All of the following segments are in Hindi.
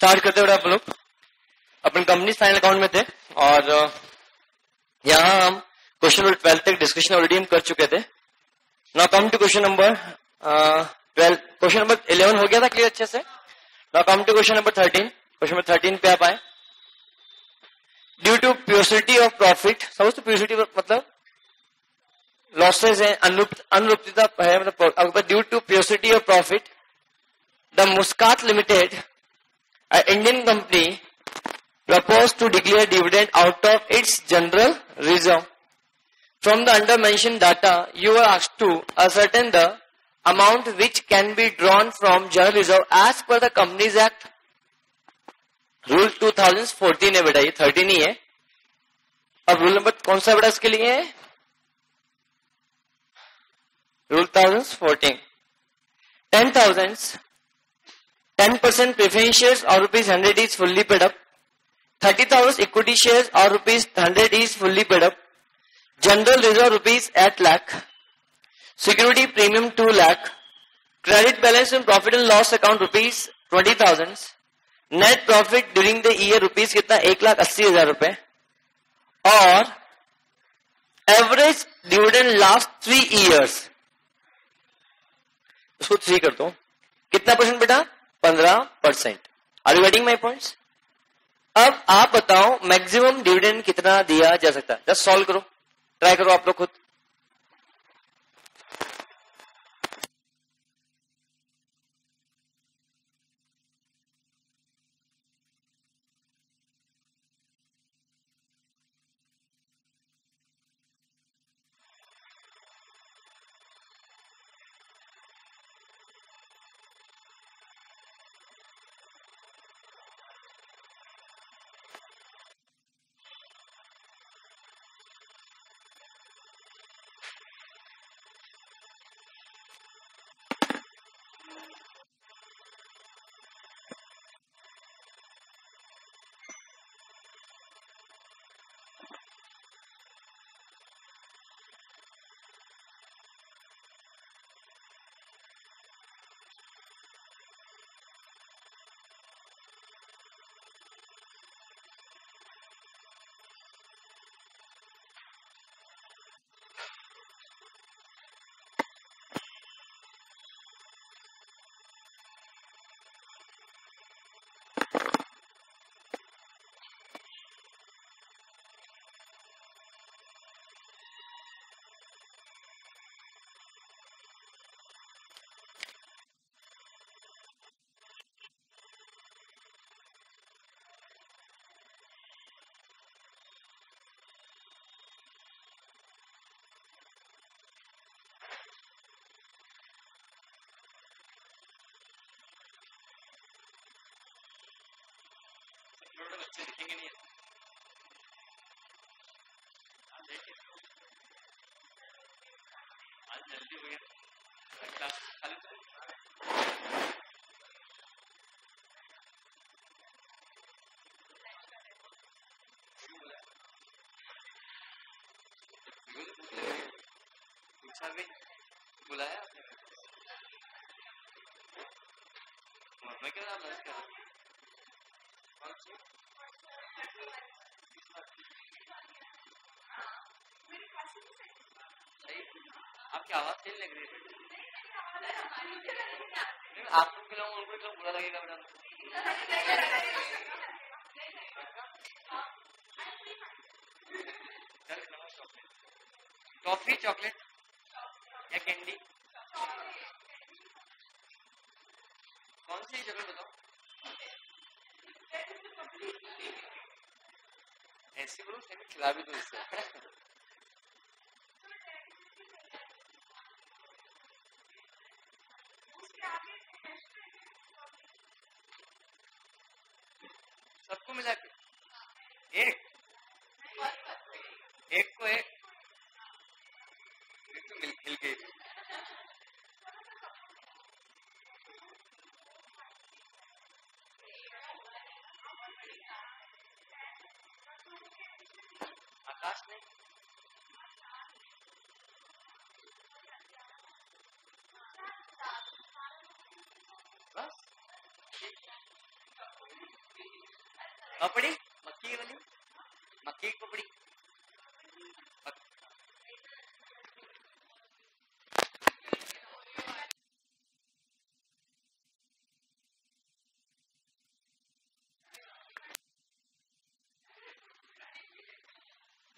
स्टार्ट करते हुए अपन लोग अपन कंपनी फाइनल अकाउंट में थे और यहाँ हम क्वेश्चन नंबर 12 तक डिस्कशन ऑलरेडी हम कर चुके थे. Now come to question number 12. Question number 11 हो गया था क्लियर अच्छे से. Now come to question number 13. Question number 13 पे आप आए. Due to purity of profit, समझ तो प्योरिटी मतलब लॉसेज है, अनुरूपता है, मतलब due to purity of profit the Muscat Limited an Indian company proposed to declare dividend out of its general reserve. From the under-mentioned data, you are asked to ascertain the amount which can be drawn from general reserve as per the Companies Act. Rule 2014 है बेटा, ये 13 ही है. अब रूल नंबर कौन सा बेटा इसके लिए है? Rule 2014. 10% preference shares or rupees 100 is fully paid up. 30,000 equity shares or rupees 100 is fully paid up. General reserve rupees 8 lakh. Security premium 2 lakh. Credit balance in profit and loss account rupees 20,000. Net profit during the year rupees कितना 1,80,000 रुपए. और average dividend last 3 years. उसको 3 करता हूं. कितना परसेंट बेटा? 15%. Are you getting my points? अब आप बताओ मैक्सिमम डिविडेंड कितना दिया जा सकता है. जस्ट सॉल्व करो, ट्राई करो आप लोग खुद. बच्चे दिखेंगे नहीं. आज जल्दी हो गया क्लास खाली तो पूछा भी बुलाया आपने. मैं क्या नाम लगा आपकी आवाज तेज लग रही है. आप लोग खिलाऊंगा उनको तो बुरा लगेगा बेटा. टॉफी चॉकलेट या कैंडी? कौन सी जगह बताओ. ऐसी बोलो खिला भी दो इससे. सबको मिला के एक को एक तो मिल के आकाश नहीं. बस पपड़ी मक्की वाली, मक्की की पपड़ी।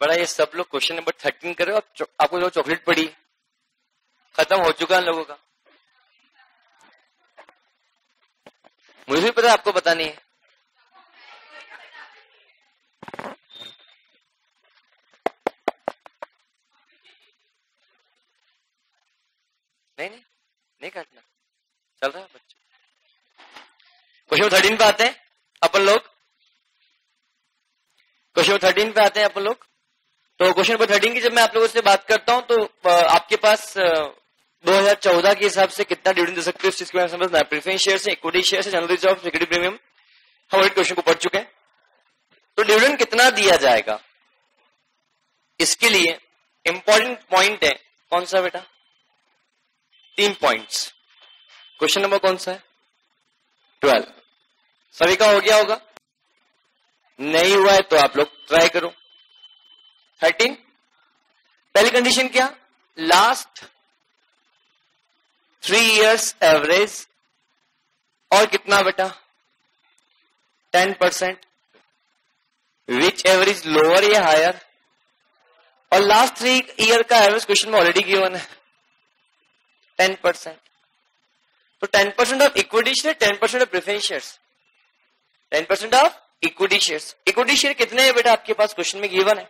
बड़ा ये सब लोग क्वेश्चन नंबर 13 कर रहे हो। आपको जो चॉकलेट पड़ी खत्म हो चुका है लोगों का। मुझे भी पता है, आपको पता नहीं है। नहीं काटना, चल रहा है बच्चे। क्वेश्चन 13 पे आते हैं अपन लोग। क्वेश्चन 13 पे आते हैं अपन लोग। तो क्वेश्चन नंबर 13 की जब मैं आप लोगों से बात करता हूं तो आपके पास 2014 के हिसाब से कितना डिविडेंड दे सकते हो, इस चीज के बारे में समझना है। प्रेफरेंस शेयर से, इक्विटी शेयर से, जनरल रिजर्व, सिक्योरिटी प्रीमियम, हम ऑलरेडी क्वेश्चन को पढ़ चुके हैं। तो डिविडेंड कितना दिया जाएगा, इसके लिए इंपॉर्टेंट पॉइंट है कौन सा बेटा? 3 पॉइंट्स। क्वेश्चन नंबर कौन सा है? 12। सभी का हो गया होगा? नहीं हुआ है तो आप लोग ट्राई करो। 13 पहली कंडीशन क्या? लास्ट 3 years एवरेज और कितना बेटा? 10%। विच एवरेज लोअर या हायर? और लास्ट 3 year का एवरेज क्वेश्चन में ऑलरेडी गिवन है 10%। तो 10% of equity share, 10% of preference shares, 10% of equity shares. Equity share कितने हैं बेटा आपके पास? क्वेश्चन में गिवन है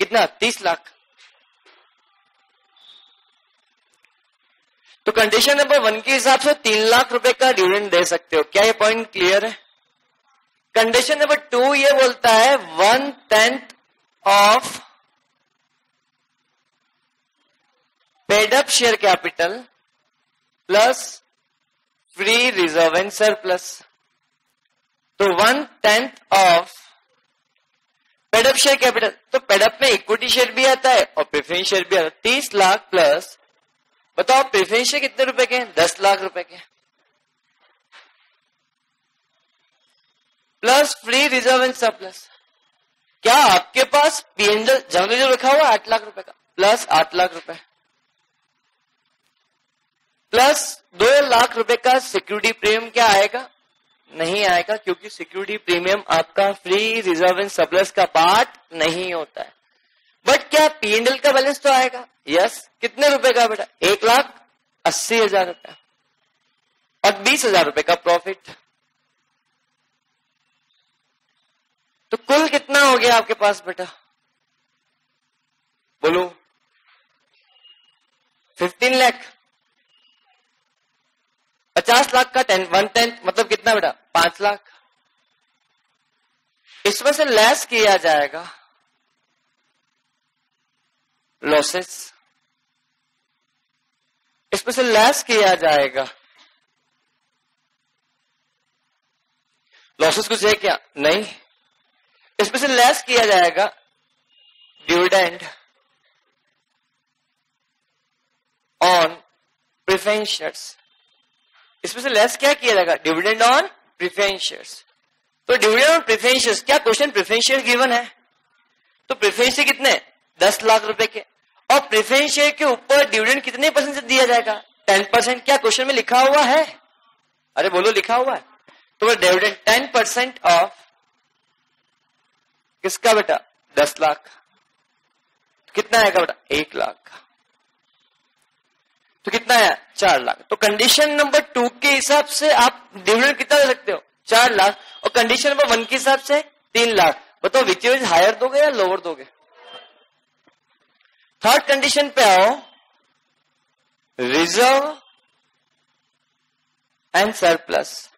कितना? 30 लाख। तो कंडीशन नंबर 1 के हिसाब से 3 लाख रुपए का डिविडेंड दे सकते हो। क्या ये पॉइंट क्लियर है? कंडीशन नंबर 2 ये बोलता है 1/10 of paid up share capital plus free reserve and surplus. तो 1/10 ऑफ पेडअप शेयर कैपिटल, तो पेडअप में इक्विटी शेयर भी आता है और प्रेफरेंस शेयर भी आता है। 30 लाख प्लस, बताओ प्रेफरेंस शेयर कितने रुपए के हैं? 10 लाख रुपए के। Plus free reserve and surplus. क्या आपके पास पीएनएल जनरल जो रखा हुआ 8 लाख रुपए का, प्लस 8 लाख रुपए, प्लस 2 लाख रुपए का सिक्योरिटी प्रीमियम क्या आएगा? नहीं आएगा, क्योंकि सिक्योरिटी प्रीमियम आपका फ्री रिजर्व एंड सरप्लस का पार्ट नहीं होता है। बट क्या पीएनएल का बैलेंस तो आएगा? यस। कितने रुपए का बेटा? 1,80,000 रुपया और 20,000 रुपए का प्रॉफिट। तो कुल कितना हो गया आपके पास बेटा? बोलो। 15 लाख। 50 लाख का 1/10 मतलब कितना बेटा? 5 लाख। इसमें से लेस किया जाएगा लॉसेस, इसमें से लेस किया जाएगा लॉसेस। कुछ है क्या? नहीं। इसमें से लेस किया जाएगा डिविडेंड ऑन प्रेफरेंस शेयर्स। इसमें से लेस क्या किया जाएगा? Dividend on preference shares. तो डिविडेंड ऑन प्रेफरेंस शेयर्स, क्या क्वेश्चन प्रेफरेंस शेयर गिवन है? तो प्रेफरेंस शेयर कितने? 10 लाख रुपए के। और प्रेफरेंस शेयर के ऊपर डिविडेंड कितने % से दिया जाएगा? 10%। क्या क्वेश्चन में लिखा हुआ है? अरे बोलो, लिखा हुआ है। तो डिविडेंड 10% ऑफ किसका बेटा? 10 लाख। कितना आएगा बेटा? 1 लाख। तो कितना है? 4 लाख। तो कंडीशन नंबर 2 के हिसाब से आप डिविडेंड कितना दे सकते हो? 4 लाख। और कंडीशन नंबर 1 के हिसाब से 3 लाख। बताओ विच इज हायर दोगे या लोअर दोगे? थर्ड कंडीशन पे आओ, रिजर्व एंड सरप्लस।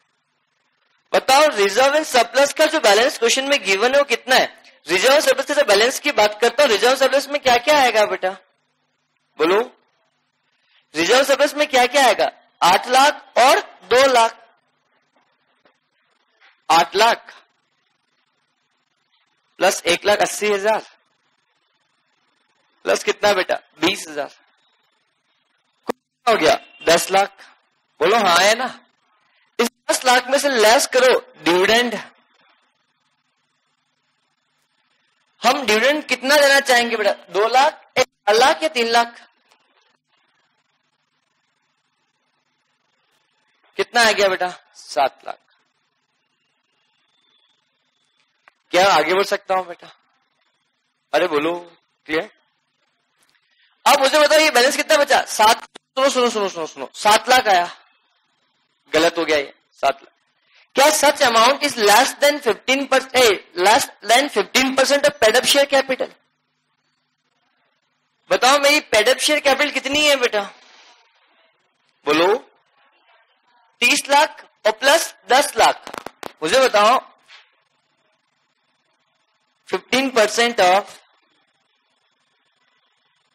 बताओ रिजर्व एंड सरप्लस का जो बैलेंस क्वेश्चन में गिवन है वो कितना है? रिजर्व सरप्लस से बैलेंस की बात करता हूं। रिजर्व सरप्लस में क्या क्या आएगा बेटा? बोलो। रिजर्व सरप्लस में क्या क्या आएगा? 8 लाख और 2 लाख। 8 लाख प्लस 1,80,000 प्लस कितना बेटा? 20,000 हो गया 10 लाख। बोलो हाँ है ना? इस 10 लाख में से लेस करो डिविडेंड हम डिविडेंड कितना देना चाहेंगे बेटा? 2 लाख, 4 लाख या 3 लाख? कितना आ गया बेटा? 7 लाख। क्या आगे बढ़ सकता हूं बेटा? अरे बोलो, क्लियर? अब मुझे बताओ ये बैलेंस कितना बचा? 7। सुनो 7 लाख आया, गलत हो गया ये 7 लाख। क्या such amount is less than 15% of paid up share capital? बताओ मेरी पेड अप शेयर कैपिटल कितनी है बेटा? बोलो। 30 लाख और प्लस 10 लाख। मुझे बताओ 15% of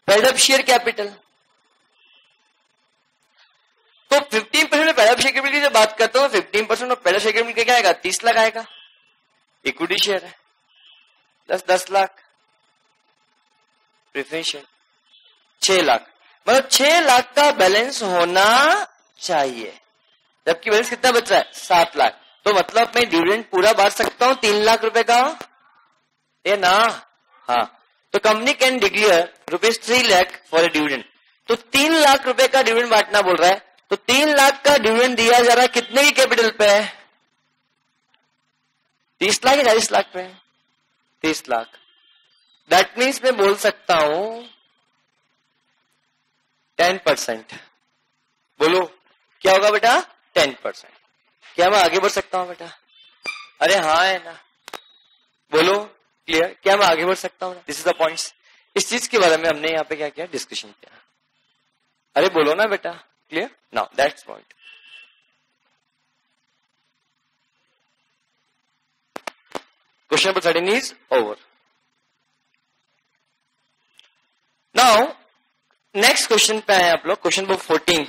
paid up share capital. तो 15% में पेड अप शेयर कैपिटल की जब बात करता हूं, 15% of paid up share capital क्या आएगा? 30 लाख आएगा। इक्विटी शेयर है plus 10 lakh preference share, 6 lakh. मतलब 6 लाख का बैलेंस होना चाहिए, जबकि बैलेंस कितना बच रहा है? 7 लाख। तो मतलब मैं डिविडेंड पूरा बांट सकता हूं 3 लाख रुपए का, ये ना? हाँ। तो company can declare ₹3 lakh for a dividend. तो 3 लाख रुपए का डिविडेंड बांटना बोल रहा है। तो 3 लाख का डिविडेंड दिया जा रहा है कितने की कैपिटल पे? 30 लाख या 40 लाख पे? 30 लाख। दैट मीन्स मैं बोल सकता हूं 10%। बोलो क्या होगा बेटा? 10%। क्या मैं आगे बढ़ सकता हूं बेटा? अरे हाँ है ना? बोलो, क्लियर? क्या मैं आगे बढ़ सकता हूं? This is the points. इस चीज के बारे में हमने यहाँ पे क्या किया? डिस्कशन किया। अरे बोलो ना बेटा, clear? Now that's point. Question number 13 is over. Now next question पे आए आप लोग, क्वेश्चन नंबर 14।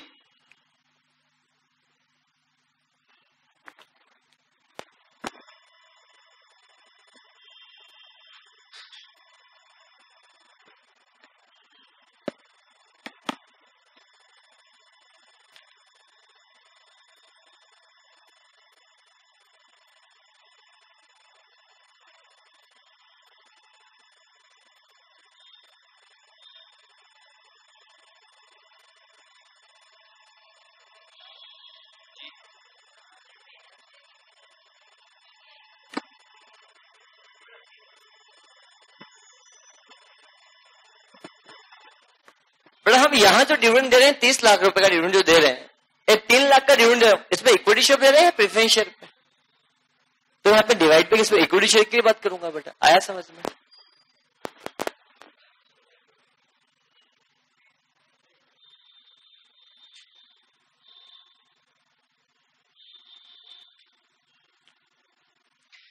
बट हम यहां जो डिविडेंड दे रहे हैं 30 लाख रुपए का डिविडेंड जो दे रहे हैं, ये 3 लाख का डिविडेंड दे रहे हैं, इसमें इक्विटी शेयर दे रहे हैं प्रेफरेंस शेयर पे? तो यहाँ पे डिवाइड पे इसमें इक्विटी शेयर की बात करूंगा बेटा। आया समझ में?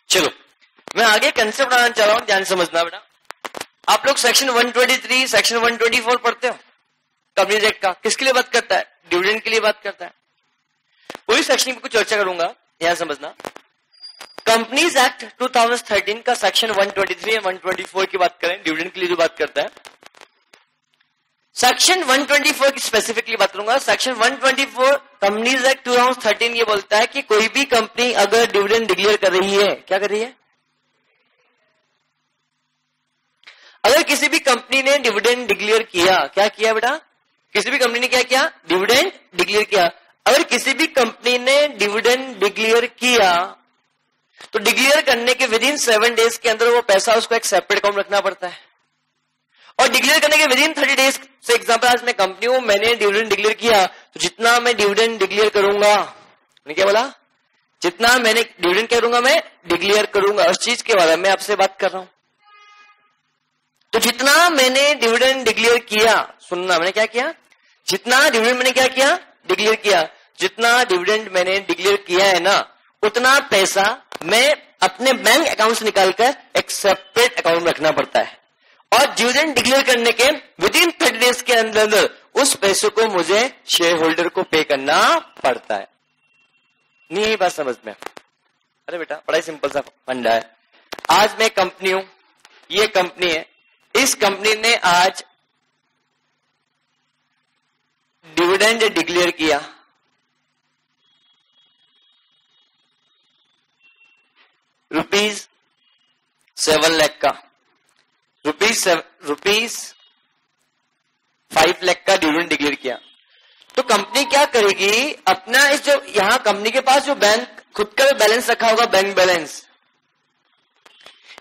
चलो मैं आगे कंसेप्ट बनाना चाह रहा हूं, ध्यान समझना बेटा। आप लोग सेक्शन 123, सेक्शन 124 पढ़ते हो कंपनीज एक्ट का। किसके लिए बात करता है? डिविडेंड के लिए बात करता है। पूरी सेक्शन की कुछ चर्चा करूंगा, ध्यान समझना। कंपनीज एक्ट 2013 का सेक्शन 123 और 124 की बात करें, डिविडेंड के लिए जो बात करता है। सेक्शन 124 की स्पेसिफिकली बात करूंगा। सेक्शन 124 कंपनीज एक्ट 2013 ये बोलता है कि कोई भी कंपनी अगर डिविडेंड डिक्लेयर कर रही है, क्या कर रही है? अगर किसी भी कंपनी ने डिविडेंड डिक्लेयर किया, क्या किया बेटा? किसी भी कंपनी ने क्या किया? डिविडेंड डिक्लेयर किया। अगर किसी भी कंपनी ने डिविडेंड डिक्लेयर किया तो डिक्लेयर करने के विद इन 7 डेज के अंदर वो पैसा उसको एक सेपरेट अकाउंट रखना पड़ता है। और डिक्लेयर करने के विद इन 30 डेज से, एग्जांपल आज मैं कंपनी हूं, मैंने डिविडेंड डिक्लेयर किया, तो जितना मैं डिविडेंड डिक्लेयर करूंगा, मैंने क्या बोला? जितना मैंने डिविडेंड करूंगा मैं डिक्लेयर करूंगा। उस चीज के बारे में आपसे बात कर रहा हूं। तो जितना मैंने डिविडेंड डिक्लेयर किया, सुनना, मैंने क्या किया? जितना डिविडेंड मैंने क्या किया? डिक्लेयर किया। जितना डिविडेंड मैंने डिक्लेयर किया है ना, उतना पैसा मैं अपने बैंक अकाउंट से निकालकर एक सेपरेट अकाउंट रखना पड़ता है। और डिविडेंड डिक्लेयर करने के विद इन 30 डेज के अंदर उस पैसे को मुझे शेयर होल्डर को पे करना पड़ता है। नहीं यही बात समझ में? अरे बेटा बड़ा ही सिंपल सा फंडा है। आज मैं कंपनी हूं, ये कंपनी है, इस कंपनी ने आज डिविडेंड डिक्लेयर किया, ₹7 लाख का। रुपीज 5 लाख का डिविडेंड डिक्लेयर किया, तो कंपनी क्या करेगी, अपना इस जो यहां कंपनी के पास जो बैंक खुद का बैलेंस रखा होगा, बैंक बैलेंस,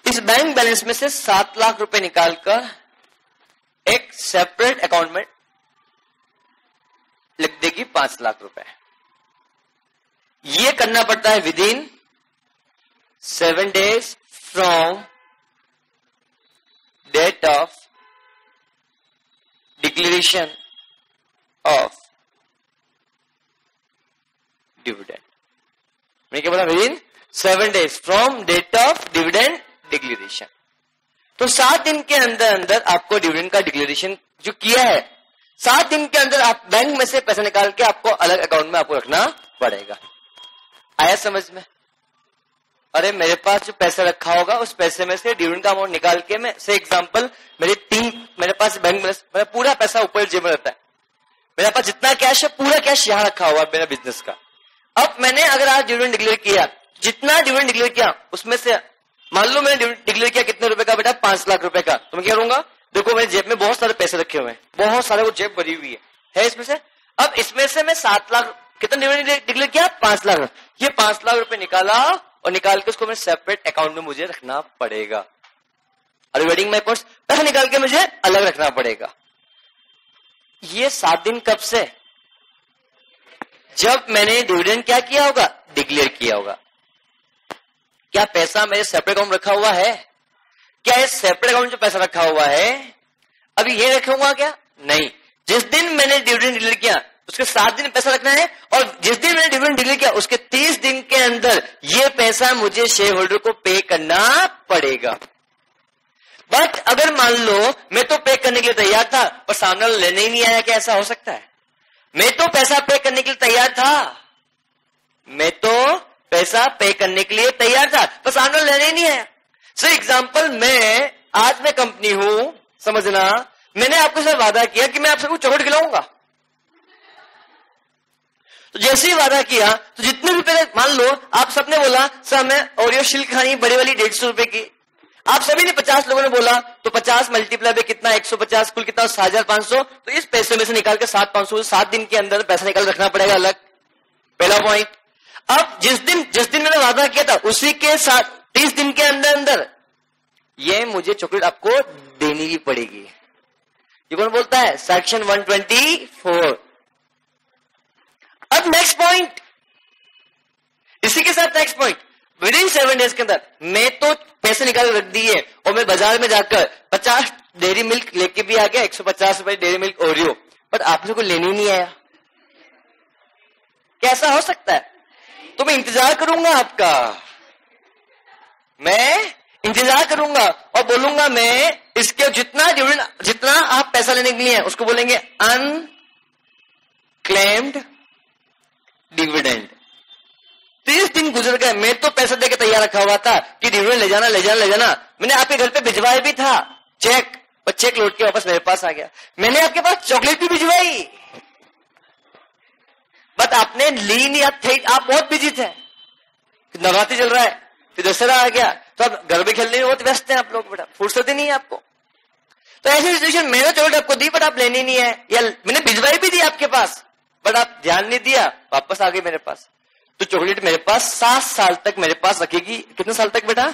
इस बैंक बैलेंस में से 7 लाख रुपए निकालकर एक सेपरेट अकाउंट में लिख देगी 5 लाख रुपए। ये करना पड़ता है within 7 days from date of declaration of dividend. मैं क्या बोला, within 7 days from date of dividend declaration. तो 7 दिन के अंदर अंदर आपको डिविडेंड का डिक्लेरेशन जो किया है, 7 दिन के अंदर आप बैंक में से पैसा निकाल के आपको अलग अकाउंट में आपको रखना पड़ेगा। आया समझ में? अरे मेरे पास जो पैसा रखा होगा उस पैसे में से डिविडेंड का अमाउंट निकाल के, मैं से एग्जांपल मेरे पास बैंक में मेरा पूरा पैसा ऊपर जेब में रहता है, मेरे पास जितना कैश है पूरा कैश यहां रखा हुआ है मेरा बिजनेस का। अब मैंने अगर आज डिविडेंड डिक्लेयर किया, जितना डिविडेंड डिक्लेयर किया उसमें से मान लो मैंने डिक्लेयर किया कितने रुपए का बेटा, 5 लाख रुपए का, तो मैं क्या करूंगा, देखो मेरे जेब में बहुत सारे पैसे रखे हुए हैं, बहुत सारे, वो जेब भरी हुई है इसमें से। अब इसमें से मैं 7 लाख कितना डिविडेंड डिक्लेयर किया, 5 लाख, ये 5 लाख रुपए निकाला और निकाल के उसको मैं सेपरेट अकाउंट में मुझे रखना पड़ेगा। अरे वेडिंग माई पर्स, पैसा निकाल के मुझे अलग रखना पड़ेगा। ये 7 दिन कब से, जब मैंने डिविडेंड क्या किया होगा, डिक्लेयर किया होगा। क्या पैसा मेरे सेपरेट अकाउंट रखा हुआ है? क्या ये सेपरेट अकाउंट जो पैसा रखा हुआ है अभी ये रखूंगा क्या? नहीं। जिस दिन मैंने डिविडेंड डिक्लेयर किया उसके 7 दिन पैसा रखना है, और जिस दिन मैंने डिविडेंड डिक्लेयर किया उसके 30 दिन के अंदर ये पैसा मुझे शेयर होल्डर को पे करना पड़ेगा। बट अगर मान लो मैं तो पे करने के लिए तैयार था पर सामने वाला लेने ही नहीं आया, क्या ऐसा हो सकता है? मैं तो पैसा पे करने के लिए तैयार था, मैं तो पैसा पे करने के लिए तैयार था पर सामने वाला लेने ही नहीं आया। सो एग्जाम्पल, आज मैं कंपनी हूं, समझना, मैंने आपके साथ वादा किया कि मैं आपसे कुछ चॉकलेट खिलाऊंगा, तो जैसे ही वादा किया तो जितने रुपए, मान लो आप सबने बोला सर हमें ओरियो शिल्क खानी बड़ी वाली 150 रुपए की, आप सभी ने 50 लोगों ने बोला, तो 50 मल्टीप्लाई पे कितना, 150, कुल कितना, 7,500। तो इस पैसे में से निकाल के 7,500 7 दिन के अंदर पैसा निकाल रखना पड़ेगा अलग, पहला पॉइंट। अब जिस दिन मैंने वादा किया था उसी के साथ 30 दिन के अंदर अंदर ये मुझे चॉकलेट आपको देनी भी पड़ेगी। ये कौन बोलता है? सेक्शन 124। अब नेक्स्ट पॉइंट, इसी के साथ next point, with in 7 days के अंदर मैं तो पैसे निकाल रख दिए और मैं बाजार में जाकर 50 डेयरी मिल्क लेके भी आ गया, 150 रुपए डेयरी मिल्क ओरियो, बट आपने को लेने नहीं आया। कैसा हो सकता है? तो मैं इंतजार करूंगा आपका, मैं इंतजार करूंगा और बोलूंगा मैं इसके जितना आप पैसा लेने के लिए है उसको बोलेंगे अनक्लेम्ड डिविडेंड। 30 दिन गुजर गए, मैं तो पैसा देके तैयार रखा हुआ था कि डिविडेंड ले जाना। मैंने आपके घर पे भिजवाया भी था चेक, और चेक लौट के वापस मेरे पास आ गया। मैंने आपके पास चॉकलेट भी भिजवाई, बट आपने ली नहीं, आप बहुत बिजी थे, नवरात्रि चल रहा है, फिर दशहरा आ गया, तो आप घर में खेलने में बहुत व्यस्त हैं आप लोग, बेटा फुर्सत ही नहीं है आपको। तो ऐसी सिचुएशन, मैंने चॉकलेट आपको दी बट आप लेनी नहीं है, या मैंने भिजवाई भी दी आपके पास बट आप ध्यान नहीं दिया, वापस आ गई मेरे पास। तो चॉकलेट मेरे पास 7 साल तक मेरे पास रखेगी। कितने साल तक बेटा?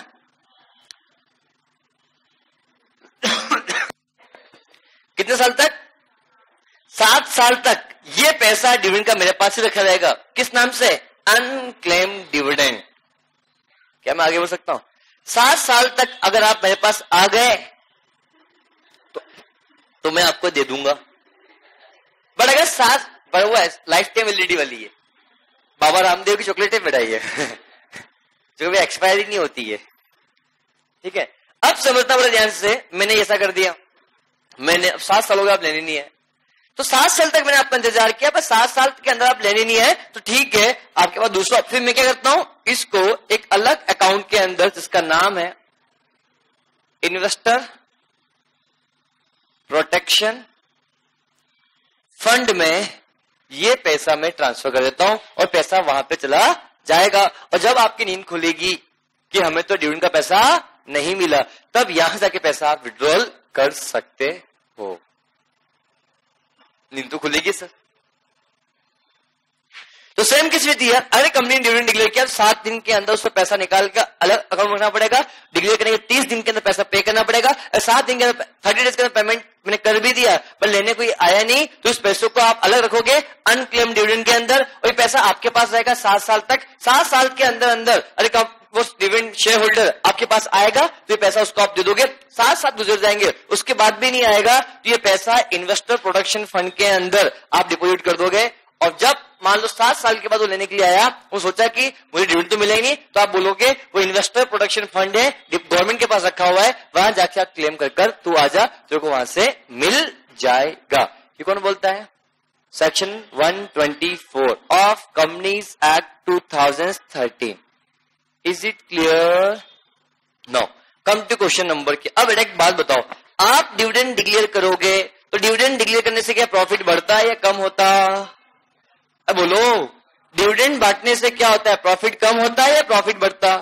कितने साल तक? 7 साल तक ये पैसा डिविडेंड का मेरे पास ही रखा रहेगा। किस नाम से? Unclaimed dividend. क्या मैं आगे बढ़ सकता हूं? 7 साल तक अगर आप मेरे पास आ गए तो मैं आपको दे दूंगा, बट अगर 7 हुआ है, लाइफ टाइम वैलिडिटी वाली है, बाबा रामदेव की चॉकलेटें बढ़ाई है जो भी एक्सपायरी नहीं होती है, ठीक है। अब समझना बड़ा ध्यान से, मैंने ऐसा कर दिया, मैंने 7 साल हो गए, आप लेने नहीं है, तो 7 साल तक मैंने आपका इंतजार किया, पर 7 साल के अंदर आप लेने नहीं है तो ठीक है, आपके पास दूसरा। फिर मैं क्या करता हूं, इसको एक अलग अकाउंट के अंदर जिसका नाम है इन्वेस्टर प्रोटेक्शन फंड में ये पैसा मैं ट्रांसफर कर देता हूं और पैसा वहां पे चला जाएगा। और जब आपकी नींद खुलेगी कि हमें तो डिविडेंड का पैसा नहीं मिला, तब यहां जाके पैसा आप विड्रॉल कर सकते हो। नींद तो खुलेगी सर। तो सेम किस विधि है, अगर कंपनी ने डिविडेंड डिक्लेयर किया 7 दिन के अंदर उससे पैसा निकाल कर अलग अकाउंट रखना पड़ेगा। डिक्लेयर करने के 30 दिन के अंदर पैसा पे करना पड़ेगा। 7 दिन के अंदर 30 डेज के अंदर पेमेंट मैंने कर भी दिया पर लेने कोई आया नहीं, तो इस पैसों को आप अलग रखोगे अनक्लेम डिविडेंड के अंदर, और ये पैसा आपके पास रहेगा 7 साल तक। 7 साल के अंदर अंदर अरे वो डिविडेंड शेयर होल्डर आपके पास आएगा तो ये पैसा उसको आप दे दोगे। 7 साल गुजर जाएंगे, उसके बाद भी नहीं आएगा तो ये पैसा इन्वेस्टर प्रोटेक्शन फंड के अंदर आप डिपोजिट कर दोगे। और जब मान लो 7 साल के बाद वो लेने के लिए आया, वो सोचा कि मुझे डिविडेंड तो मिलेगा नहीं, तो आप बोलोगे वो इन्वेस्टर प्रोटेक्शन फंड है, गवर्नमेंट के पास रखा हुआ है, वहां जाके आप क्लेम कर तू आजा, तेरे को वहां से मिल जाएगा। ये कौन बोलता है? Section 124 of companies act 2013। Is it clear? No. Come to question number के। अब एक बात बताओ, आप डिविडेंड डिक्लेयर करोगे तो डिविडेंड डिक्लेयर करने से क्या प्रॉफिट बढ़ता है या कम होता? अब बोलो, डिविडेंड बांटने से क्या होता है, प्रॉफिट कम होता है या प्रॉफिट बढ़ता?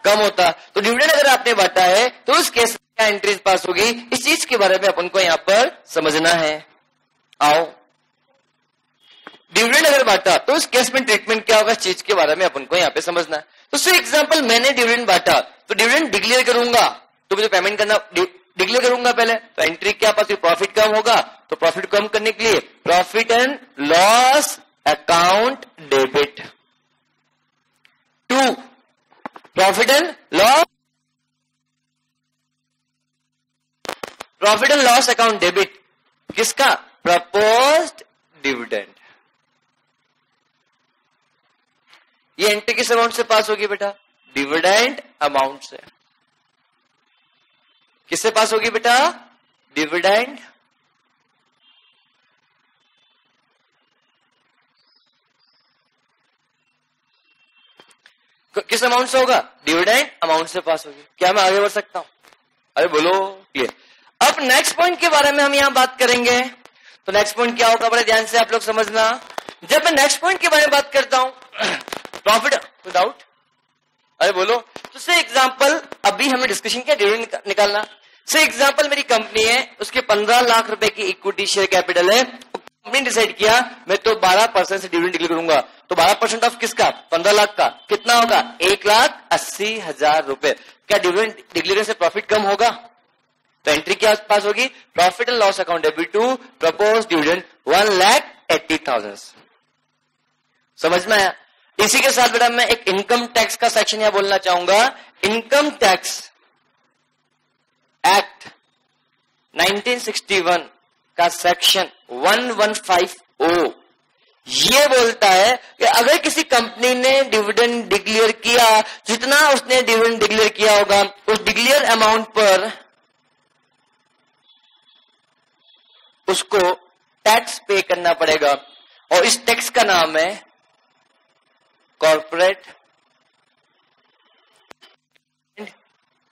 कम होता। तो डिविडेंड अगर आपने बांटा है तो उस केस में क्या एंट्रीज पास होगी, इस चीज के बारे में अपन को यहां पर समझना है। आओ, डिविडेंड अगर बांटा तो उस केस में ट्रीटमेंट क्या होगा, इस चीज के बारे में अपन को यहां पे समझना है। तो फॉर एग्जांपल मैंने डिविडेंड बांटा तो डिविडेंड डिक्लेयर करूंगा तो मुझे पेमेंट करना डिक्लेयर करूंगा पहले, तो एंट्री क्या पास, प्रॉफिट कम होगा तो प्रॉफिट कम करने के लिए profit and loss account debit to profit and loss account debit किसका, प्रपोज्ड डिविडेंड। ये एंट्री किस अमाउंट से पास होगी बेटा, डिविडेंड अमाउंट से। किससे पास होगी बेटा, डिविडेंड किस अमाउंट से होगा, डिविडेंड अमाउंट से पास होगी। क्या मैं आगे बढ़ सकता हूं? अरे बोलो, क्लियर। अब नेक्स्ट पॉइंट के बारे में हम यहां बात करेंगे। तो नेक्स्ट पॉइंट क्या होगा, बड़े ध्यान से आप लोग समझना। जब मैं नेक्स्ट पॉइंट के बारे में बात करता हूं, प्रॉफिट विदाउट, अरे बोलो, तो से एग्जांपल अभी हमें डिस्कशन किया डिविडेंड निकालना। से एग्जांपल मेरी कंपनी है, उसके 15 लाख रुपए की इक्विटी शेयर कैपिटल है, कंपनी डिसाइड किया मैं तो 12% से डिविडेंड डिक्लेयर करूंगा। तो 12% ऑफ किसका, 15 लाख का, कितना होगा, 1,80,000 रुपए। क्या डिविडेंड डिक्लेयर से प्रॉफिट कम होगा? तो एंट्री क्या पास होगी, profit and loss account debit to propose dividend 1,80,000। समझ में आया? इसी के साथ बेटा मैं एक इनकम टैक्स का सेक्शन यहां बोलना चाहूंगा। इनकम टैक्स एक्ट 1961 का सेक्शन 115O ये बोलता है कि अगर किसी कंपनी ने डिविडेंड डिक्लेयर किया, जितना उसने डिविडेंड डिक्लेयर किया होगा उस डिक्लेयर अमाउंट पर उसको टैक्स पे करना पड़ेगा, और इस टैक्स का नाम है कॉर्पोरेट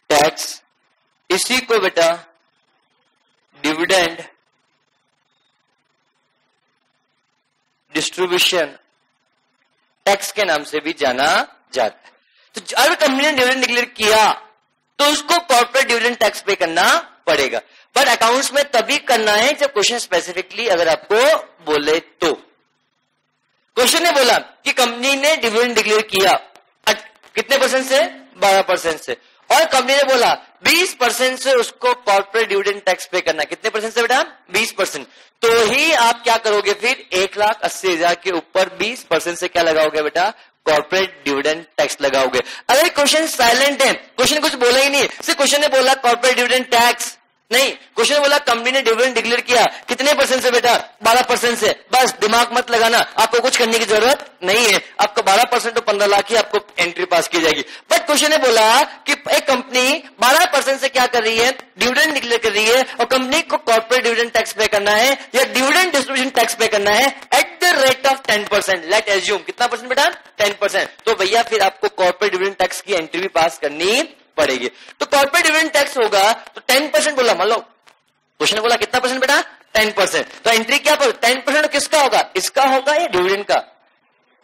टैक्स। इसी को बेटा डिविडेंड डिस्ट्रीब्यूशन टैक्स के नाम से भी जाना जाता है। तो अगर कंपनी ने डिविडेंड डिक्लेयर किया तो उसको कॉर्पोरेट डिविडेंड टैक्स पे करना पड़ेगा, बट अकाउंट्स में तभी करना है जब क्वेश्चन स्पेसिफिकली अगर आपको बोले तो। क्वेश्चन ने बोला कि कंपनी ने डिविडेंड डिक्लेयर किया कितने परसेंट से, 12% से, और कंपनी ने बोला 20% से उसको कॉर्पोरेट डिविडेंड टैक्स पे करना। कितने परसेंट से बेटा, 20%। तो ही आप क्या करोगे फिर, 1,80,000 के ऊपर 20% से क्या लगाओगे बेटा, कॉर्पोरेट डिविडेंड टैक्स लगाओगे। अगर क्वेश्चन साइलेंट है, क्वेश्चन कुछ बोला ही नहीं, सिर्फ क्वेश्चन ने बोला कॉर्पोरेट डिविडेंड टैक्स, नहीं, क्वेश्चन बोला कंपनी ने डिविडेंड डिक्लेयर किया कितने परसेंट से बेटा, 12% से, बस दिमाग मत लगाना, आपको कुछ करने की जरूरत नहीं है। आपका 12% तो 15 लाख ही आपको एंट्री पास की जाएगी। बट क्वेश्चन ने बोला कि एक कंपनी 12% से क्या कर रही है, डिविडेंड डिक्लेयर कर रही है, और कंपनी को कॉर्पोरेट डिविडेंड टैक्स पे करना है या डिविडेंड डिस्ट्रीब्यूशन टैक्स पे करना है at the rate of 10%। Late assume कितना परसेंट बेटा, 10%। तो भैया फिर आपको कॉर्पोरेट डिविडेंड टैक्स की एंट्री भी पास करनी पड़ेगी। तो कॉर्पोरेट डिविडेंड टैक्स होगा तो 10% बोला, मान लो क्वेश्चन ने बोला कितना परसेंट बेटा, 10%। तो एंट्री क्या पर 10% किसका होगा, इसका होगा या डिविडेंड का,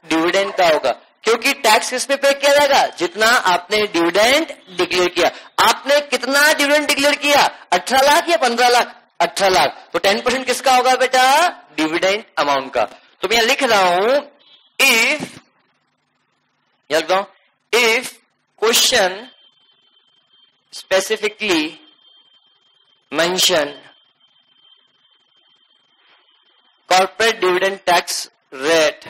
डिविडेंड का होगा। क्योंकि टैक्स किस पे पे किया जाएगा? जितना आपने डिविडेंड डिक्लेयर किया। आपने कितना डिविडेंड डिक्लेयर किया? 18 लाख या 15 लाख? 18 लाख। तो 10% किसका होगा बेटा? डिविडेंड अमाउंट का। तो मैं लिख रहा हूं if, if question specifically mention corporate dividend tax rate,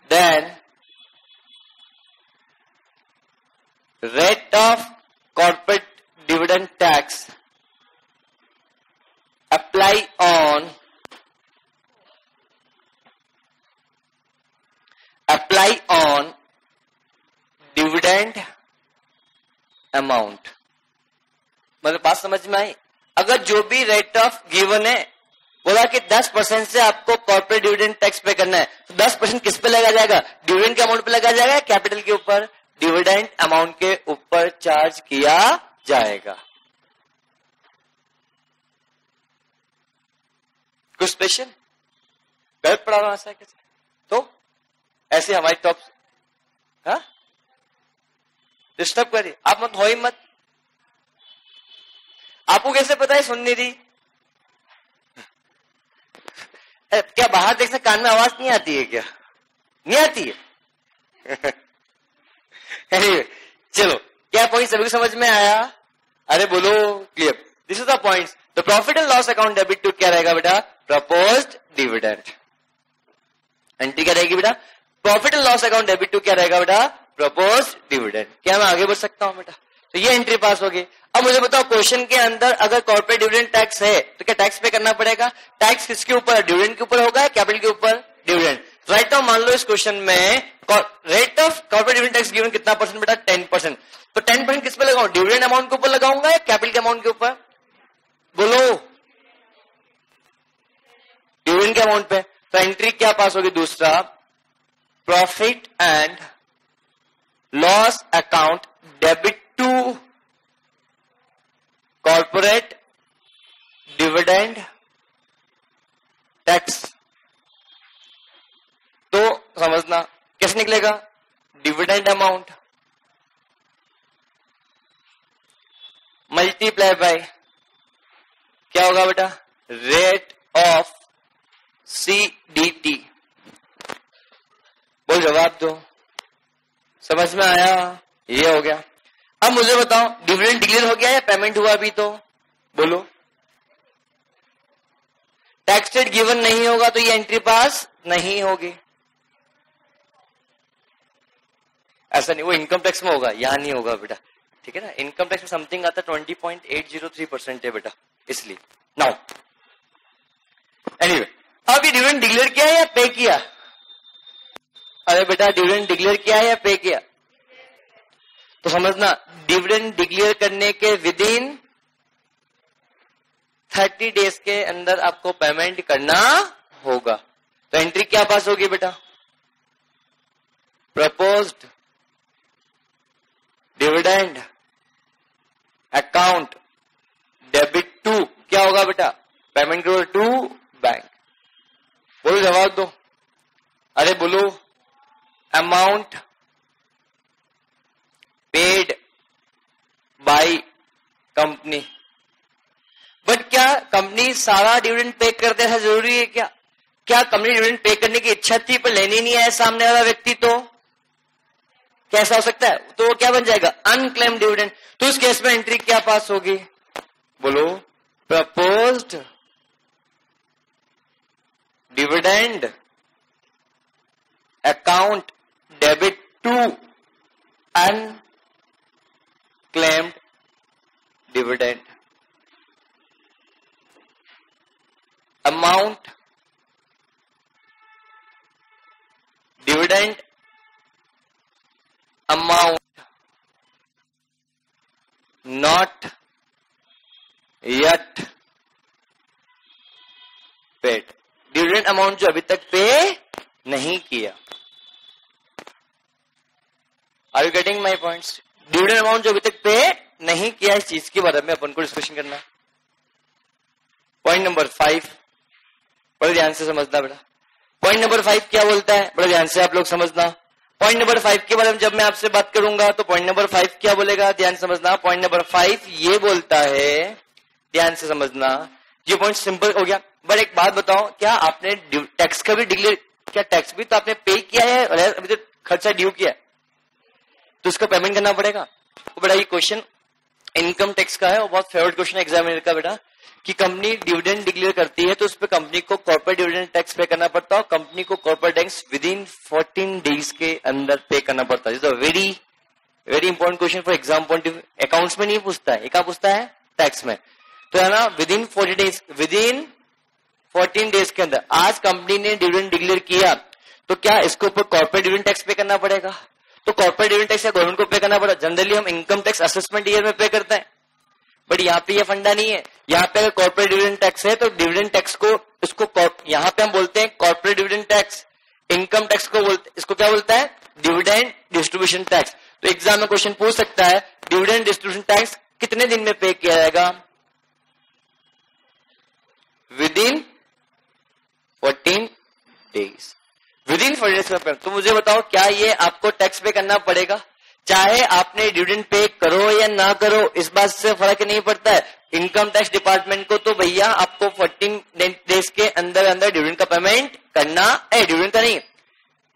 then rate of corporate dividend tax apply on dividend amount. मतलब बात समझ में आई? अगर जो भी रेट ऑफ गिवन है, बोला कि 10% से आपको कॉर्पोरेट डिविडेंड टैक्स पे करना है, तो 10% किस पे लगा जाएगा? डिविडेंड के अमाउंट पे लगा जाएगा, कैपिटल के ऊपर? डिविडेंड अमाउंट के ऊपर चार्ज किया जाएगा। कुछ स्पेशल गलत पढ़ा रहा हूं ऐसा कैसे? तो ऐसे हमारी टॉप डिस्टर्ब करिए आप, मत हो ही मत। आपको कैसे पता है? सुन नहीं रही क्या? बाहर देखने कान में आवाज नहीं आती है क्या? नहीं आती है? anyway, चलो, क्या पॉइंट सभी को समझ में आया? अरे बोलो clear. This is the point. The profit and loss account debit to क्या रहेगा बेटा? Proposed dividend. एंट्री क्या रहेगी बेटा? Profit and loss account debit to क्या रहेगा बेटा? Proposed dividend. क्या मैं आगे बढ़ सकता हूं बेटा? तो ये एंट्री पास होगी। अब मुझे बताओ, क्वेश्चन के अंदर अगर कॉर्पोरेट डिविडेंड टैक्स है तो क्या टैक्स पे करना पड़ेगा? टैक्स किसके ऊपर? डिविडेंड के ऊपर होगा या कैपिटल के ऊपर? डिविडेंड। राइट नाउ मान लो इस क्वेश्चन में rate of corporate dividend tax given कितना परसेंट बेटा? 10%। तो 10% किस पे लगाऊं? डिविडेंड अमाउंट के ऊपर लगाऊंगा या कैपिटल के अमाउंट के ऊपर? बोलो, डिविडेंड के अमाउंट पे। तो एंट्री क्या पास होगी? दूसरा, profit and loss account debit to corporate dividend tax. तो समझना कैसे निकलेगा? डिविडेंड अमाउंट मल्टीप्लाई बाय क्या होगा बेटा? Rate of CDT। बोल, जवाब दो। समझ में आया? ये हो गया। अब मुझे बताओ, डिविडेंड डिक्लेयर हो गया या पेमेंट हुआ अभी? तो बोलो, टैक्स रेट गिवन नहीं होगा तो ये एंट्री पास नहीं होगी। ऐसा नहीं, वो इनकम टैक्स में होगा, यहां नहीं होगा बेटा। ठीक है ना? इनकम टैक्स में समथिंग आता 20.803% है बेटा, इसलिए। नाउ एनीवे, अब ये डिविडेंड डिक्लेयर किया है या पे किया? अरे बेटा, डिविडेंड डिक्लेयर किया है या पे किया? तो समझना, डिविडेंड डिक्लेयर करने के विद इन 30 डेज के अंदर आपको पेमेंट करना होगा। तो एंट्री क्या पास होगी बेटा? Proposed dividend account debit to क्या होगा बेटा? पेमेंट करो टू बैंक। बोलो, जवाब दो। अरे बोलो, amount paid by company. But क्या कंपनी सारा डिविडेंड पे करते हैं? जरूरी है क्या? क्या कंपनी डिविडेंड पे करने की इच्छा थी पर लेनी नहीं आया सामने वाला व्यक्ति? तो कैसा हो सकता है? तो वो क्या बन जाएगा? Unclaimed dividend. तो उस केस में एंट्री क्या पास होगी? बोलो, proposed dividend account debit to unclaimed dividend. Amount dividend amount not yet paid. Dividend amount जो अभी तक पे नहीं किया। Are you getting my points? Dividend amount जो अभी तक पे नहीं किया, इस चीज के बारे में अपन को डिस्कशन करना है। पॉइंट नंबर 5 बड़े ध्यान से समझना बेटा। पॉइंट नंबर 5 क्या बोलता है, बड़ा ध्यान से आप लोग समझना। पॉइंट नंबर 5 के बारे में जब मैं आपसे बात करूंगा तो पॉइंट नंबर 5 क्या बोलेगा, ध्यान समझना। पॉइंट नंबर 5 ये बोलता है, ध्यान से समझना, ये पॉइंट सिंपल हो गया। बट एक बात बताओ, क्या आपने टैक्स का भी डिक्लेयर, क्या टैक्स भी तो आपने पे किया है और अभी तो खर्चा ड्यू किया है, तो उसका पेमेंट करना पड़ेगा। तो बड़ा ये क्वेश्चन इनकम टैक्स का है और बहुत फेवरेट क्वेश्चन एग्जामिनर का बेटा, कि कंपनी डिविडेंड डिक्लेयर करती है तो उस पर कंपनी को कॉर्पोरेट डिविडेंड टैक्स पे करना पड़ता है और कंपनी को corporate tax with in 14 days के अंदर पे करना पड़ता है। Very very important question for exam point of view. Accounts में नहीं पूछता है, क्या पूछता है, टैक्स में। तो है ना, with in 40 days, with in 14 days के अंदर आज कंपनी ने डिविडेंड डिक्लेयर किया तो क्या इसके ऊपर कॉर्पोरेट डिविडेंड टैक्स पे करना पड़ेगा। तो कॉर्पोरेट डिविडेंड टैक्स या गवर्नमेंट को पे करना पड़ेगा। जनरली हम इनकम टैक्स असेसमेंट ईयर में पे करते हैं, बट यहाँ पे ये फंडा नहीं है। यहाँ पे अगर कॉर्पोरेट डिविडेंड टैक्स है तो डिविडेंड टैक्स को इसको यहाँ पे हम बोलते हैं corporate dividend tax. Income tax को बोलते, इसको क्या बोलता है, डिविडेंड डिस्ट्रीब्यूशन टैक्स। तो एग्जाम में क्वेश्चन पूछ सकता है डिविडेंड डिस्ट्रीब्यूशन टैक्स कितने दिन में पे किया जाएगा, with in 14 days, with in 14 days में। तो मुझे बताओ क्या ये आपको टैक्स पे करना पड़ेगा, चाहे आपने डिविडेंड पे करो या ना करो, इस बात से फर्क नहीं पड़ता है। इनकम टैक्स डिपार्टमेंट को तो भैया आपको 14 डेज के अंदर अंदर डिविडेंड का पेमेंट करना है, डिविडेंड का नहीं,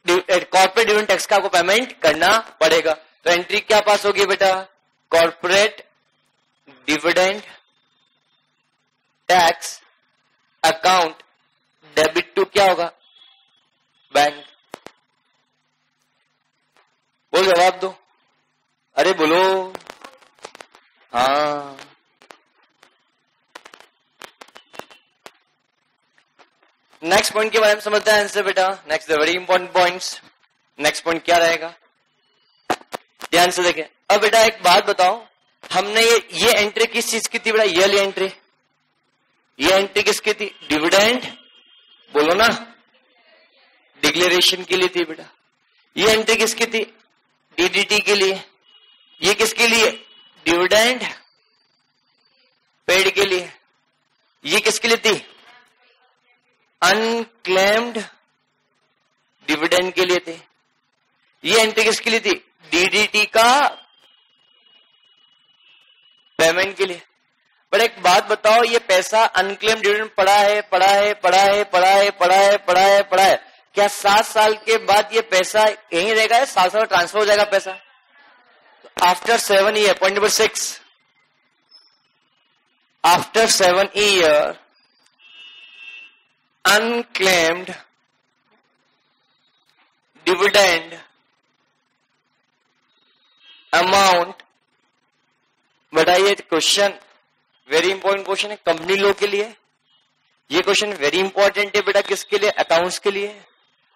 कॉर्पोरेट डिविडेंड टैक्स का आपको पेमेंट करना पड़ेगा। तो एंट्री क्या पास होगी बेटा, corporate dividend tax account debit to क्या होगा, बैंक। बोल जवाब दो, अरे बोलो, हाँ। नेक्स्ट पॉइंट के बारे में समझते हैं आंसर बेटा। Next very important points. Next point क्या रहेगा, ध्यान से देखें। अब बेटा एक बात बताओ, हमने ये एंट्री किस चीज की थी बेटा, ये वाली एंट्री, ये एंट्री किसकी थी, डिविडेंड, बोलो ना, डिक्लेरेशन के लिए थी बेटा। ये एंट्री किसकी थी, डीडीटी के लिए। ये किसके लिए, डिविडेंड पेड के लिए। ये किसके लिए थी, अनक्लेम्ड डिविडेंड के लिए थी। ये एंट्री किसके लिए थी, डीडीटी का पेमेंट के लिए। बट एक बात बताओ, ये पैसा अनक्लेम्ड डिविडेंड पड़ा है, पड़ा है, पड़ा है, पड़ा है, पड़ा है, पड़ा है, पड़ा है, क्या 7 साल के बाद ये पैसा यहीं रहेगा, 7 साल ट्रांसफर हो जाएगा पैसा। After 7 year, point number 6, after 7 year unclaimed dividend amount। बताइए, क्वेश्चन वेरी इंपॉर्टेंट क्वेश्चन है कंपनी लॉ के लिए। ये क्वेश्चन वेरी इंपॉर्टेंट है बेटा, किसके लिए, अकाउंट्स के लिए।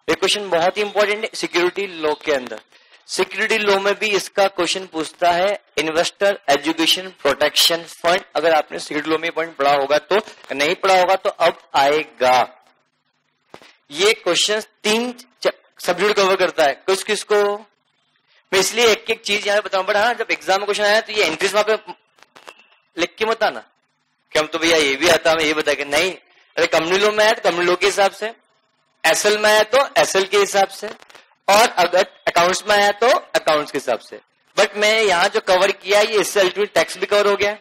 ये क्वेश्चन बहुत ही इंपॉर्टेंट है सिक्योरिटी लॉ के अंदर। सिक्योरिटी लॉ में भी इसका क्वेश्चन पूछता है, इन्वेस्टर एजुकेशन प्रोटेक्शन फंड। अगर आपने सिक्योरिटी लॉ में पॉइंट पढ़ा होगा तो, नहीं पढ़ा होगा तो अब आएगा। ये क्वेश्चन 3 सब्जेक्ट कवर करता है, किस किसको, मैं इसलिए एक एक चीज यहाँ बताऊं। बट हाँ, जब एग्जाम में क्वेश्चन आया तो ये एंट्रीज वहां पे लिख के मत आना कि हम तो भैया ये भी आता, हमें ये बता के नहीं। अरे कंपनी लॉ में आया तो कंपनी लॉ के हिसाब से, एसएल में आया तो एसएल के हिसाब से, और अगर अकाउंट्स में आया तो अकाउंट्स के हिसाब से। बट मैं यहाँ जो कवर किया ये इससे अल्टीमेट टैक्स भी कवर हो गया,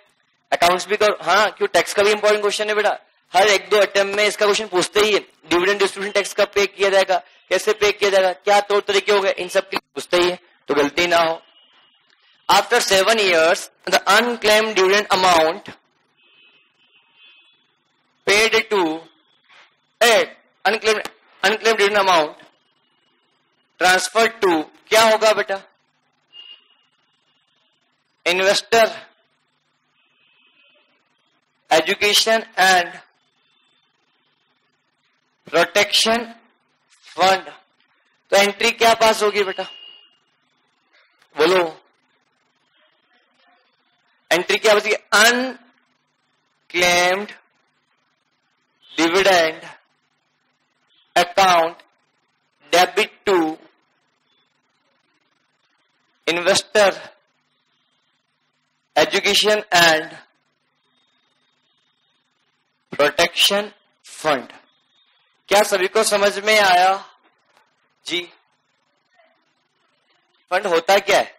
अकाउंट्स भी कवर। हाँ, क्यों, टैक्स का भी इंपॉर्टेंट क्वेश्चन है बेटा, हर 1-2 अटेम्प्ट में इसका क्वेश्चन पूछते ही है। डिविडेंड डिस्ट्रीब्यूशन टैक्स कब पे किया जाएगा, कैसे पे किया जाएगा, क्या तौर तरीके हो गए, इन सब के पूछते ही है, तो गलती ना हो। After 7 years the unclaimed dividend amount paid to unclaimed dividend amount transfer to क्या होगा बेटा, investor education and protection fund. तो एंट्री क्या पास होगी बेटा, बोलो, एंट्री क्या बची, unclaimed dividend account debit to investor education and protection fund. क्या सभी को समझ में आया जी? फंड होता क्या है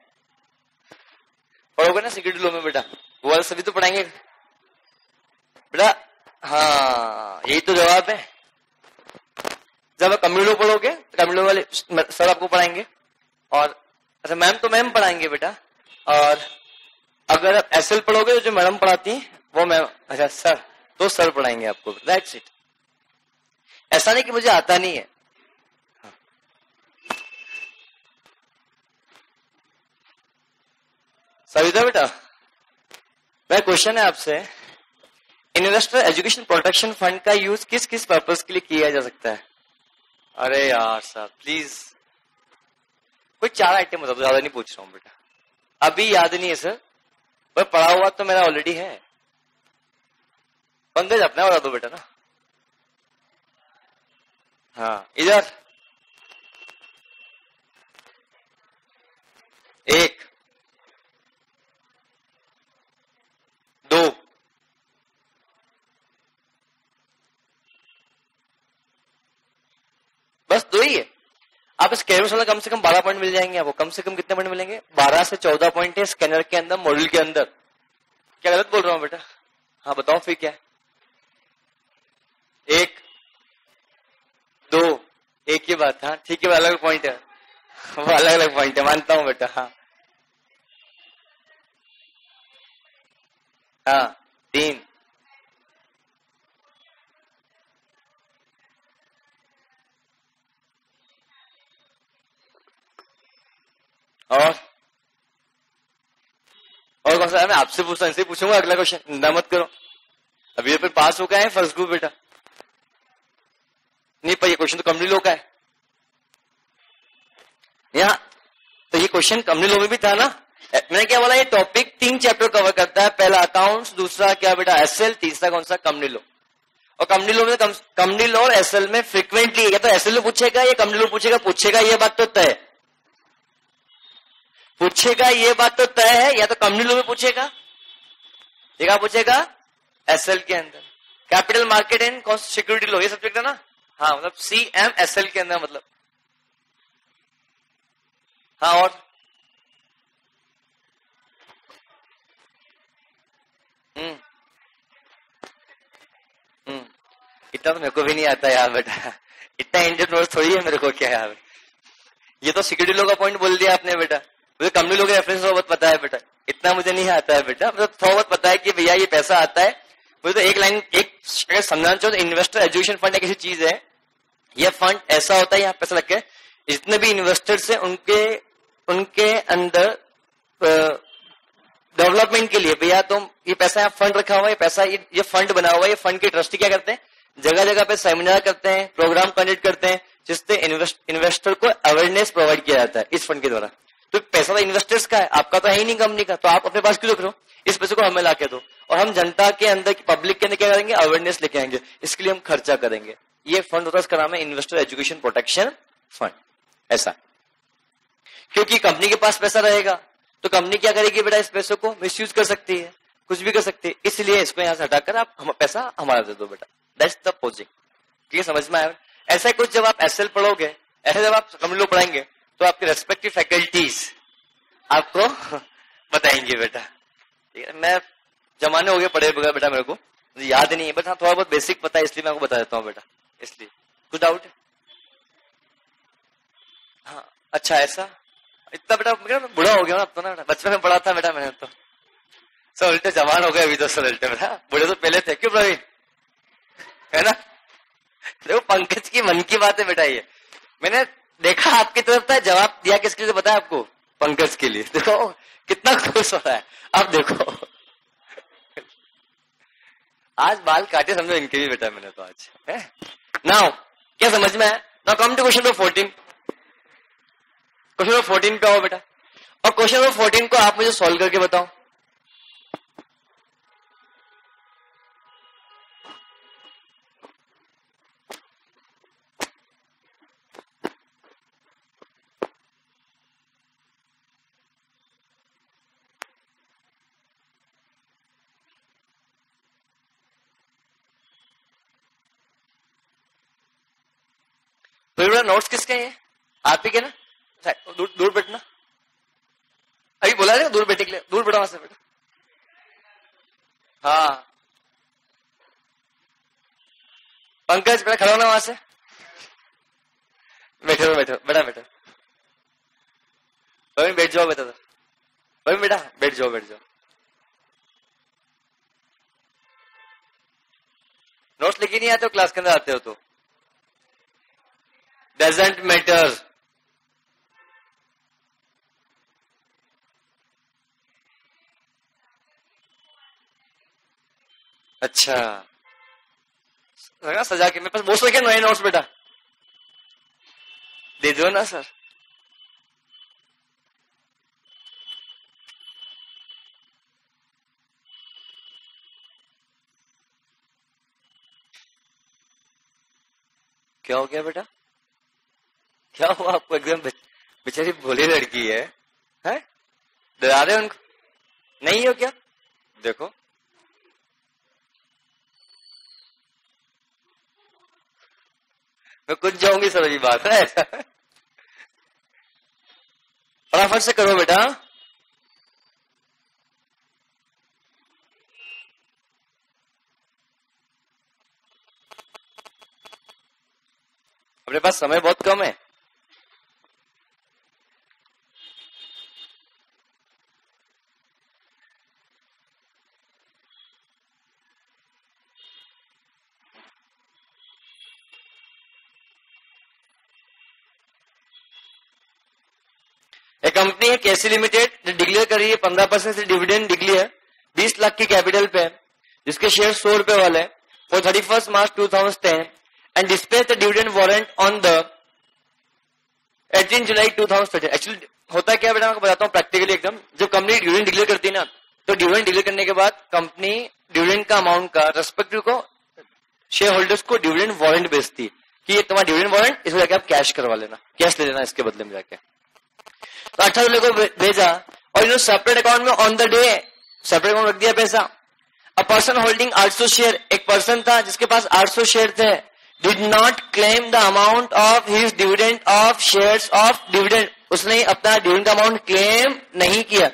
पढ़ोगे ना सिक्योरिटी लॉ में बेटा, वो वाला सभी तो पढ़ाएंगे बेटा। हाँ यही तो जवाब है। जब आप कम्युनिटी लॉ पढ़ोगे तो कम्युनिटी लॉ वाले सर आपको पढ़ाएंगे, और अच्छा मैम तो मैम पढ़ाएंगे बेटा, और अगर आप एसएल पढ़ोगे तो जो मैडम पढ़ाती हैं वो मैम, अच्छा सर तो सर पढ़ाएंगे आपको। That's it. ऐसा नहीं कि मुझे आता नहीं है। सभी तो बेटा मेरा क्वेश्चन है आपसे, इन्वेस्टर एजुकेशन प्रोटेक्शन फंड का यूज किस किस पर्पस के लिए किया जा सकता है? अरे यार साहब प्लीज कोई 4 आइटम बता दो, ज्यादा नहीं पूछ रहा हूं बेटा, अभी याद नहीं है सर, पर पढ़ा हुआ तो मेरा ऑलरेडी है। पंकज अपना बता दो बेटा ना। हाँ इधर 1 2 बस 2 ही है। आप स्कैनर वाला कम से कम 12 पॉइंट मिल जाएंगे आपको। कम से कम कितने पॉइंट मिलेंगे? 12 से 14 पॉइंट है स्कैनर के अंदर, मॉड्यूल के अंदर। क्या गलत बोल रहा हूं बेटा? हाँ बताओ फिर क्या है? 1 2 एक ही बात। हाँ ठीक है, वो अलग पॉइंट है, वो अलग अलग पॉइंट है, मानता हूं बेटा। हाँ हाँ 3 और कौन सा है? मैं आपसे पूछता हूं, इनसे पूछूंगा अगला क्वेश्चन, चिंता मत करो। अभी फिर पास हो गए हैं फर्स्ट ग्रुप बेटा। नहीं पर ये क्वेश्चन तो कंपनी लॉ का है यहाँ, तो ये क्वेश्चन कंपनी लॉ में भी था ना। मैंने क्या बोला, ये टॉपिक 3 चैप्टर कवर करता है। पहला अकाउंट्स, दूसरा क्या बेटा एसएल, तीसरा कौन सा? Company law. और कंपनी लॉ में कंपनी लॉ और एसएल में फ्रीक्वेंटली या तो एसएल में पूछेगा या कंपनी लॉ पूछेगा। पूछेगा ये बात तो तय है, पूछेगा ये बात तो तय है, या तो कंपनी लॉ में पूछेगा या क्या पूछेगा एसएल के अंदर। कैपिटल मार्केट एंड कौन सिक्योरिटी लॉ ये सब्जेक्ट है ना। हाँ मतलब CMSL के अंदर मतलब। हाँ और हम्म हम्म इतना तो मेरे को भी नहीं आता यार बेटा, इतना इंडियन नोट थोड़ी है मेरे को। क्या यार, ये तो सिक्योरिटी लॉ का पॉइंट बोल दिया आपने बेटा। मुझे कंपनी लॉ के रेफरेंस बहुत पता है बेटा, इतना मुझे नहीं आता है बेटा। मुझे थोड़ा बहुत पता है कि भैया ये पैसा आता है। मुझे तो एक लाइन एक समझाना चाहो तो इन्वेस्टर एजुकेशन फंड एक ऐसी चीज है, यह फंड ऐसा होता है यहाँ पैसा लग के जितने भी इन्वेस्टर्स है उनके उनके अंदर डेवलपमेंट के लिए। भैया तुम ये पैसा यहाँ फंड रखा हुआ है, पैसा ये फंड बना हुआ है, ये फंड के ट्रस्टी क्या करते हैं, जगह जगह पे सेमिनार करते हैं, प्रोग्राम कंडक्ट करते हैं, जिससे इन्वेस्टर को अवेयरनेस प्रोवाइड किया जाता है इस फंड के द्वारा। तो पैसा तो इन्वेस्टर्स का है, आपका तो है ही नहीं कंपनी का, तो आप अपने पास क्यों रख रहे हो? इस पैसे को हमें ला के दो, और हम जनता के अंदर पब्लिक के अंदर क्या करेंगे, अवेयरनेस लेके आएंगे, इसके लिए हम खर्चा करेंगे। ये फंड होता है, इसका नाम है इन्वेस्टर एजुकेशन प्रोटेक्शन फंड। ऐसा क्योंकि कंपनी के पास पैसा रहेगा तो कंपनी क्या करेगी बेटा, इस पैसे को मिसयूज कर सकती है, कुछ भी कर सकती है, इसलिए इसको यहां से हटाकर आप पैसा हमारा दे दो बेटा। That's the posing. ठीक समझ में आया? ऐसा कुछ जब आप एसएल पढ़ोगे, ऐसे जब आप कंपनी लॉ पढ़ाएंगे तो आपके रेस्पेक्टिव फैकल्टीज आपको बताएंगे बेटा। ठीक है, मैं जमाने हो गए पढ़े बगैर बेटा, मेरे को मुझे याद नहीं है, बट हाँ थोड़ा बहुत बेसिक पता है, इसलिए मैं आपको बता देता हूँ बेटा। इसलिए कुछ डाउट है? हाँ अच्छा ऐसा, इतना बेटा बुढ़ा हो गया ना अब तो ना, बचपन में पढ़ा था बेटा मैंने तो। सर उल्टे जवान हो गए अभी तो, सर उल्टे बेटा, बुढ़े तो पहले थे। क्यों प्रवीण, है ना? देखो पंकज की मन की बात है बेटा, ये मैंने देखा आपकी तरफ था, जवाब दिया किसके लिए बताया आपको? पंकज के लिए। देखो कितना खुश हो रहा है, अब देखो आज बाल काटे समझो इनके भी बेटा मैंने तो आज है। नाउ क्या समझ में है? Now come to question number 14। Question number 14 पे आओ बेटा, और क्वेश्चन नंबर 14 को आप मुझे सॉल्व करके बताओ। फिर बड़ा नोट्स किसके हैं? आप ही के ना? दूर बैठना, अभी बोला है दूर बैठे के लिए, दूर बैठा वहां से बेटा। हाँ पंकज बेटा खड़ा होना वहां से, बैठो बैठो बेटा बैठो, बैठ जाओ बेटा, बेटा बैठ जाओ बैठ जाओ। नोट्स लेके नहीं आते हो क्लास के अंदर आते हो तो? Doesn't matter. अच्छा लगा सजा के मेरे पास बहुत क्या नए नोट्स बेटा, दे दो ना सर। क्या हो गया बेटा? क्या हुआ आपको? एकदम बेचारी भोली लड़की है, डरा रहे उनको? नहीं हो क्या? देखो मैं कुछ जाऊंगी सर, ये बात है। फटाफट से करो बेटा। अपने पास समय बहुत कम है। एक कंपनी है केसी लिमिटेड, जो डिक्लेयर कर रही है 15% से डिविडेंड डिक्लेयर 20 लाख की कैपिटल पे, जिसके शेयर 100 रुपए वाले for 31 March 2010 and dispatch the dividend warrant on the 18 July 2013। Actually होता क्या बेटा, मैं आपको बताता हूँ प्रैक्टिकली एकदम। जब कंपनी डिविडेंड डिक्लेयर करती है ना, तो डिविडेंड डिक्लेयर करने के बाद कंपनी डिविडेंड का अमाउंट का रेस्पेक्टिव को शेयर होल्डर्स को डिविडेंड वारंट बेचती है कि ये तुम्हारा डिविडेंड वारंट, इसको जाके आप कैश करवा लेना, कैश ले लेना इसके बदले में जाके। तो 18 जुलाई को भेजा और इन्होंने सेपरेट अकाउंट में on the day separate account रख दिया पैसा। अ पर्सन होल्डिंग 800 शेयर, एक पर्सन था जिसके पास 800 शेयर थे, did not claim the amount of his dividend of shares of dividend, उसने अपना डिविडेंड का अमाउंट क्लेम नहीं किया।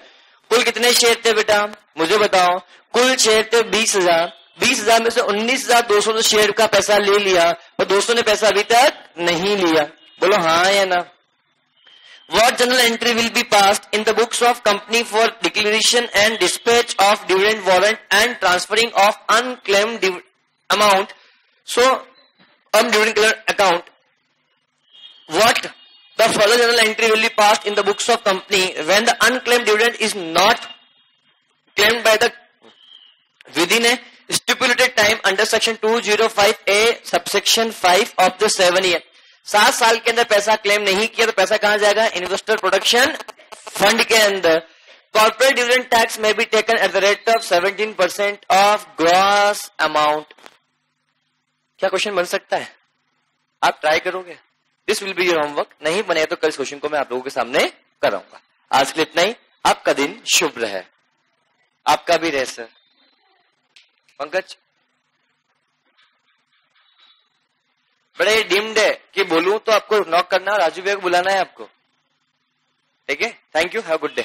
कुल कितने शेयर थे बेटा मुझे बताओ? कुल शेयर थे 20,000, 20,000 में से 19,200 तो शेयर का पैसा ले लिया और 200 ने पैसा अभी तक नहीं लिया। बोलो हाँ या ना? What journal entry will be passed in the books of company for declaration and dispatch of dividend warrant and transferring of unclaimed amount? So, on dividend account, what the further journal entry will be passed in the books of company when the unclaimed dividend is not claimed by the within a stipulated time under section 205A subsection 5 of the 7 year। 7 साल के अंदर पैसा क्लेम नहीं किया तो पैसा कहां जाएगा? इन्वेस्टर प्रोटेक्शन फंड के अंदर। कॉर्पोरेट डिविडेंड टैक्स में be taken at the rate of 17% of gross amount. क्या क्वेश्चन बन सकता है? आप ट्राई करोगे? This will be your homework. नहीं बने तो कल इस क्वेश्चन को मैं आप लोगों के सामने कराऊंगा। आज के लिए इतना ही। आपका दिन शुभ रहे। आपका भी रहे सर। पंकज बड़े डिम्ड है कि बोलूं तो आपको नॉक करना, राजू भैया को बुलाना है आपको। ठीक है, thank you, have good day.